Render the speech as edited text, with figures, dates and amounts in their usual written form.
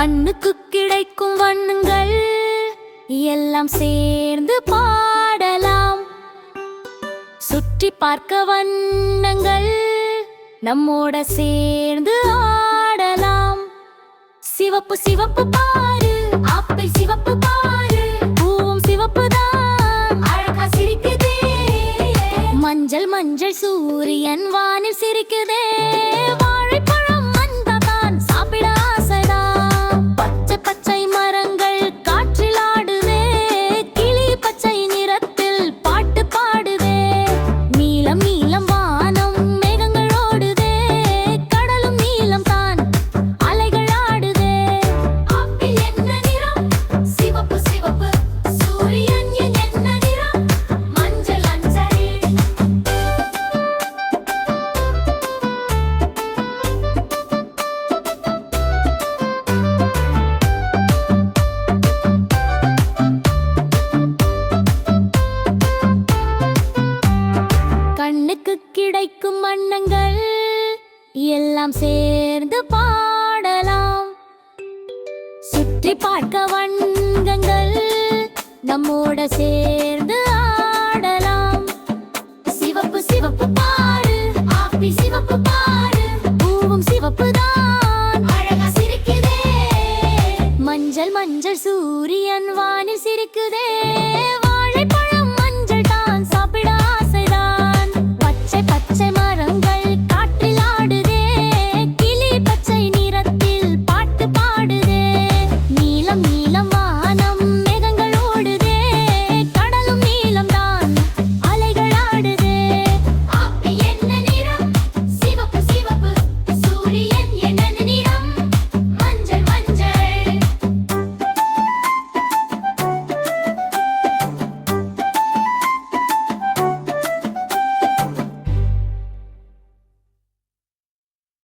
கண்ணுக்கு கிடைக்கும் வண்ணங்கள் எல்லாம் சேர்ந்து பாடலாம். சுற்றி பார்க்க வண்ணங்கள் நம்மோட சேர்ந்து ஆடலாம். சிவப்பு சிவப்பு பாரு, ஆப்பிள் சிவப்பு பாரு, பூவும் சிவப்பு தான் அழகா சிரிக்குதே. மஞ்சள் மஞ்சள் சூரியன் வானில் சிரிக்குதே. வாழைப்பழம் வந்தாதான் சாப்பிட ஆசைதான். பச்சை பச்சை மரங்கள் காற்றில் ஆடுதே. கிளி பச்சை நிறத்தில் பாட்டு பாடுதே. நீலம் நீலம் வானம் மேகங்கள் ஓடுதே. கடலும் நீலம் தான் அலைகள் ஆடுதே. ஆப்பிள் என்ன நிறம்? சிவப்பு சிவப்பு. சூரியன் என்ன நிறம்? மஞ்சள் அஞ்சல். கண்ணுக்கு கிடைக்கும் வண்ணங்கள் எல்லாம் சேர்ந்து பாடலாம். சுற்றி பார்க்க வண்ணங்கள் நம்மோட சேர்ந்து